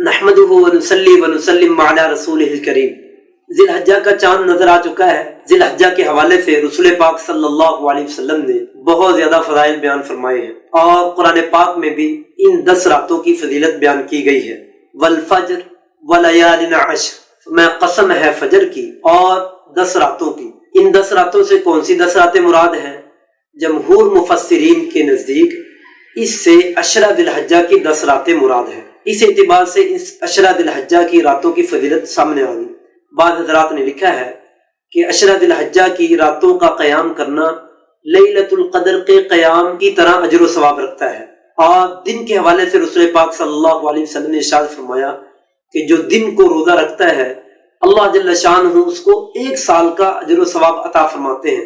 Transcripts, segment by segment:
نحمدہ ونصلی ونسلم علی رسولہ الکریم۔ ذی الحجہ کا چاند نظر آ چکا ہے۔ ذی الحجہ کے حوالے سے رسول پاک صلی اللہ علیہ وسلم نے بہت زیادہ فضائل بیان فرمائے ہیں، اور قرآن پاک میں بھی ان 10 راتوں کی فضیلت بیان کی گئی ہے۔ والفجر ولیال عشر، میں قسم ہے فجر کی اور 10 راتوں کی۔ ان 10 راتوں سے کون سی 10 راتیں مراد ہیں؟ جمہور مفسرین کے نزدیک اس سے عشرہ ذی الحجہ کی 10 راتیں مراد ہیں۔ اس اعتبار سے اس عشرہ ذی الحجہ کی راتوں کی فضیلت سامنے آ گئی۔ بعض حضرات نے لکھا ہے کہ عشرہ ذی الحجہ کی راتوں کا قیام کرنا لیلۃ القدر کے قیام کی طرح اجر و ثواب رکھتا ہے۔ اور دن کے حوالے سے رسول پاک صلی اللہ علیہ وسلم نے ارشاد فرمایا کہ جو دن کو روزہ رکھتا ہے اللہ جل شانہ اس کو 1 سال کا اجر و ثواب عطا فرماتے ہیں۔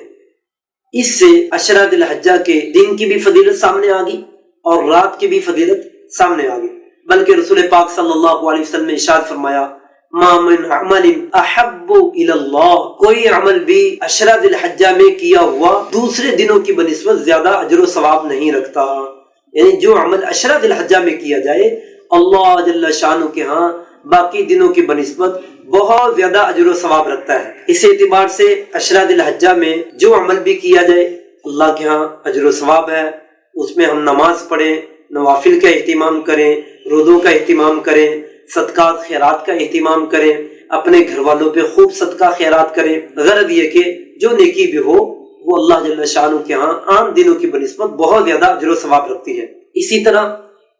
اس سے عشرہ ذی الحجہ کے دن کی بھی فضیلت سامنے آ گئی اور رات کی بھی فضیلت سامنے آ گئی۔ بلکہ رسول پاک صلی اللہ علیہ وسلم نے ارشاد فرمایا ما من عمل احب الی اللہ، کوئی عمل بھی عشرہ ذی الحجہ میں کیا ہوا دوسرے دنوں کی بنسبت زیادہ اجر و ثواب نہیں رکھتا۔ یعنی جو عمل عشرہ ذی الحجہ میں کیا جائے اللہ جل شانہ کے ہاں باقی دنوں کی بنسبت بہت زیادہ اجر و ثواب رکھتا ہے۔ اس اعتبار سے عشرہ ذی الحجہ میں جو عمل بھی کیا جائے اللہ کے ہاں اجر و ثواب ہے۔ اس میں ہم نماز پڑھیں، نوافل کا اہتمام کریں، روزوں کا اہتمام کریں، صدقات خیرات کا اہتمام کریں، اپنے گھر والوں پہ خوب صدقہ خیرات کریں۔ غرض یہ کہ جو نیکی بھی ہو وہ اللہ جل شانہ کے ہاں عام دنوں کی بنسبت بہت زیادہ اجر و ثواب رکھتی ہے۔ اسی طرح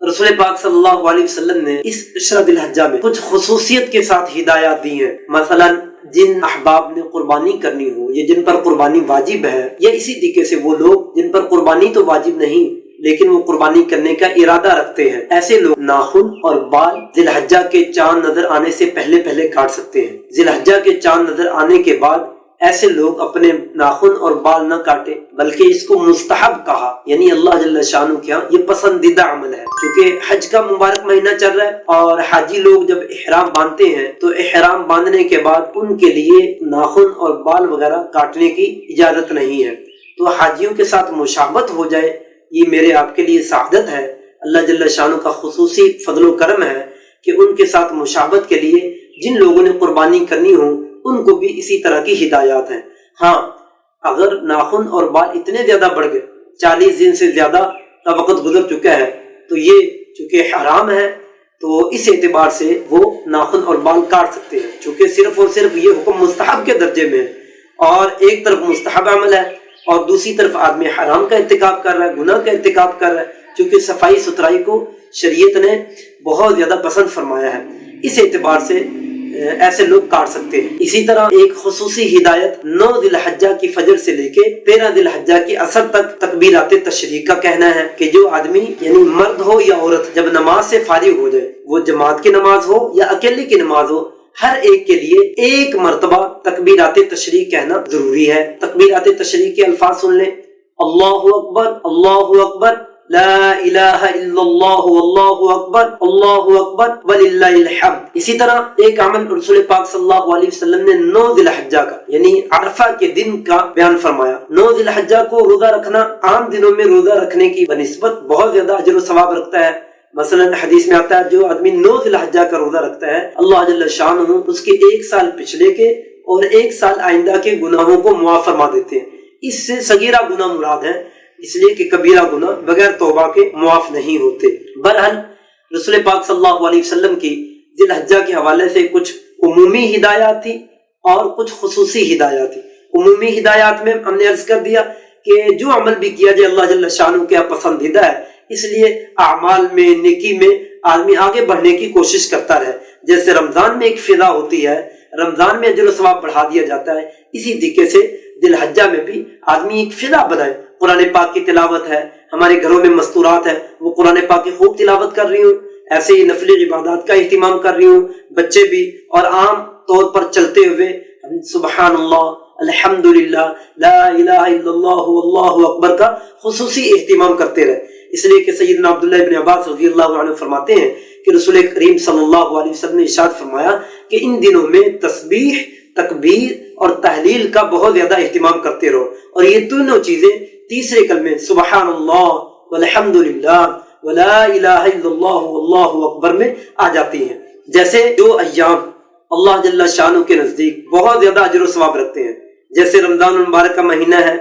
رسول پاک صلی اللہ علیہ وسلم نے اس عشرہ ذی الحجہ میں کچھ خصوصیت کے ساتھ ہدایات دی ہیں۔ مثلا جن احباب نے قربانی کرنی ہو یا جن پر قربانی واجب ہے، یا اسی طریقے سے وہ لوگ جن پر قربانی تو واجب نہیں لیکن وہ قربانی کرنے کا ارادہ رکھتے ہیں، ایسے لوگ ناخن اور بال ذی الحجہ کے چاند نظر آنے سے پہلے کاٹ سکتے ہیں۔ ذی الحجہ کے چاند نظر آنے کے بعد ایسے لوگ اپنے ناخن اور بال نہ کاٹیں، بلکہ اس کو مستحب کہا، یعنی اللہ جل شانہ کے ہاں یہ پسندیدہ عمل ہے۔ چونکہ حج کا مبارک مہینہ چل رہا ہے اور حاجی لوگ جب احرام باندھتے ہیں تو احرام باندھنے کے بعد ان کے لیے ناخن اور بال وغیرہ کاٹنے کی اجازت نہیں ہے۔ تو حاجیوں کے ساتھ مشابہت ہو جائے یہ میرے آپ کے لیے سعادت ہے۔ اللہ جل شانہ کا خصوصی فضل و کرم ہے کہ ان کے ساتھ مشابہت کے لیے جن لوگوں نے قربانی کرنی ہو ان کو بھی اسی طرح کی ہدایات ہیں۔ ہاں اگر ناخن اور بال اتنے زیادہ بڑھ گئے، 40 دن سے زیادہ کا وقت گزر چکا ہے، تو یہ چونکہ حرام ہے تو اس اعتبار سے وہ ناخن اور بال کاٹ سکتے ہیں۔ چونکہ صرف اور صرف یہ حکم مستحب کے درجے میں ہے، اور ایک طرف مستحب عمل ہے اور دوسری طرف آدمی حرام کا ارتکاب کر رہا ہے، گناہ کا ارتکاب کر رہا ہے، چونکہ صفائی ستھرائی کو شریعت نے بہت زیادہ پسند فرمایا ہے۔ اس اعتبار سے ایسے لوگ کاٹ سکتے ہیں۔ اسی طرح ایک خصوصی ہدایت 9 ذی الحجہ کی فجر سے لے کے 13 ذی الحجہ کی عصر تک تکبیرات تشریق کا کہنا ہے کہ جو آدمی یعنی مرد ہو یا عورت جب نماز سے فارغ ہو جائے، وہ جماعت کی نماز ہو یا اکیلے کی نماز ہو، ہر ایک کے لیے ایک مرتبہ تکبیرات تشریق کہنا ضروری ہے۔ تکبیرات تشریق کے الفاظ سن لیں: اللہ اکبر، اللہ اکبر، لا الہ الا اللہ، واللہ اکبر، اللہ اکبر، وللہ الحمد۔ اسی طرح ایک عمل رسول پاک صلی اللہ علیہ وسلم نے 9 ذی الحجہ کا یعنی عرفہ کے دن کا بیان فرمایا۔ 9 ذی الحجہ کو روزہ رکھنا عام دنوں میں روزہ رکھنے کی بنسبت بہت زیادہ اجر و ثواب رکھتا ہے۔ مثلا حدیث میں آتا ہے جو آدمی 9 ذی الحجہ کا روزہ رکھتا ہے اللہ جل شانہ اس کے 1 سال پچھلے کے اور 1 سال آئندہ کے گناہوں کو معاف فرما دیتے ہیں۔ اس سے صغیرہ گناہ مراد ہے، اس لیے کہ کبیرہ گناہ بغیر توبہ کے معاف نہیں ہوتے۔ بہرحال رسول پاک صلی اللہ علیہ وسلم کی ذی الحجہ کے حوالے سے کچھ عمومی ہدایات تھی اور کچھ خصوصی ہدایات تھی۔ عمومی ہدایات میں ہم نے عرض کر دیا کہ جو عمل بھی کیا جائے اللہ جل شانہ کے پسندیدہ ہے، اس لیے اعمال میں نیکی میں آدمی آگے بڑھنے کی کوشش کرتا رہے۔ جیسے رمضان میں ایک فضا ہوتی ہے، رمضان میں اجر و ثواب بڑھا دیا جاتا ہے، اسی طریقے سے ذی الحجہ میں بھی آدمی ایک فضا بنائے۔ قرآن پاک کی تلاوت ہے، ہمارے گھروں میں مستورات ہے، وہ قرآن پاک کی خوب تلاوت کر رہی ہوں، ایسے ہی نفلی عبادات کا اہتمام کر رہی ہوں، بچے بھی، اور عام طور پر چلتے ہوئے سبحان اللہ، الحمدللہ، لا الہ الا اللہ، واللہ اکبر کا خصوصی اہتمام کرتے رہے۔ اس لیے کہ سیدنا عبداللہ ابن عباس رضی اللہ عنہ فرماتے ہیں کہ رسول کریم صلی اللہ علیہ وسلم نے ارشاد فرمایا کہ ان دنوں میں تسبیح، تکبیر اور تحلیل کا بہت زیادہ اہتمام کرتے رہو، اور یہ دونوں چیزیں تیسرے کلمے سبحان اللہ والحمدللہ ولا الہ الا اللہ واللہ اکبر میں آ جاتی ہیں۔ جیسے جو ایام اللہ جل شانہ کے نزدیک بہت زیادہ اجر و ثواب رکھتے ہیں، جیسے رمضان المبارک کا مہینہ ہے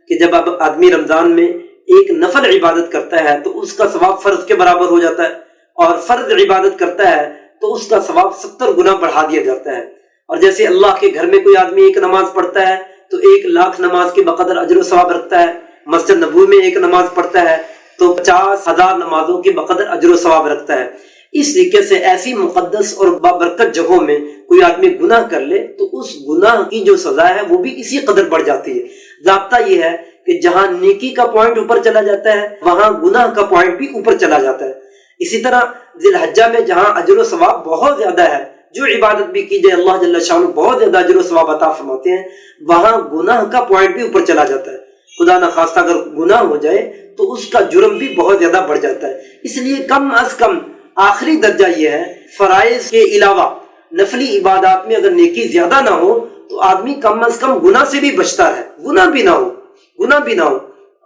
کہ جب اب آدمی رمضان میں ایک نفل عبادت کرتا ہے تو اس کا ثواب فرض کے برابر ہو جاتا ہے، اور فرض عبادت کرتا ہے تو اس کا ثواب 70 گنا بڑھا دیا جاتا ہے۔ اور جیسے اللہ کے گھر میں کوئی آدمی ایک نماز پڑھتا ہے تو 1,00,000 نماز کے بقدر اجر و ثواب رکھتا ہے، مسجد نبوی میں ایک نماز پڑھتا ہے تو 50,000 نمازوں کے بقدر اجر و ثواب رکھتا ہے۔ اس طریقے سے ایسی مقدس اور بابرکت جگہوں میں کوئی آدمی گناہ کر لے تو اس گناہ کی جو سزا ہے وہ بھی اسی قدر بڑھ جاتی ہے۔ ضابطہ یہ ہے کہ جہاں نیکی کا پوائنٹ اوپر چلا جاتا ہے وہاں گناہ کا پوائنٹ بھی اوپر چلا جاتا ہے۔ اسی طرح ذی الحجہ میں جہاں اجر و ثواب بہت زیادہ ہے، جو عبادت بھی کی جائے اللہ جل شانہ بہت زیادہ اجر و ثواب عطا فرماتے ہیں، وہاں گناہ کا پوائنٹ بھی اوپر چلا جاتا ہے۔ خدا نخواستہ اگر گناہ ہو جائے تو اس کا جرم بھی بہت زیادہ بڑھ جاتا ہے۔ اس لیے کم از کم آخری درجہ یہ ہے، فرائض کے علاوہ نفلی عبادات میں اگر نیکی زیادہ نہ ہو تو آدمی کم از کم گناہ سے بھی بچتا رہے، گناہ بھی نہ ہو۔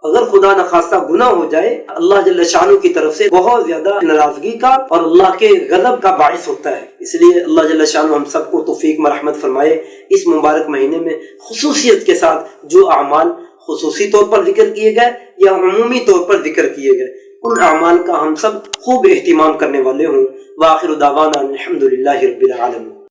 اگر خدا نخواستہ گناہ ہو جائے اللہ جل شانہ کی طرف سے بہت زیادہ ناراضگی کا اور اللہ کے غضب کا باعث ہوتا ہے۔ اس لیے اللہ جل شانہ ہم سب کو توفیق مرحمت فرمائے، اس مبارک مہینے میں خصوصیت کے ساتھ جو اعمال خصوصی طور پر ذکر کیے گئے یا عمومی طور پر ذکر کیے گئے ان اعمال کا ہم سب خوب اہتمام کرنے والے ہوں۔ وآخر دعوانا الحمدللہ رب العالمین۔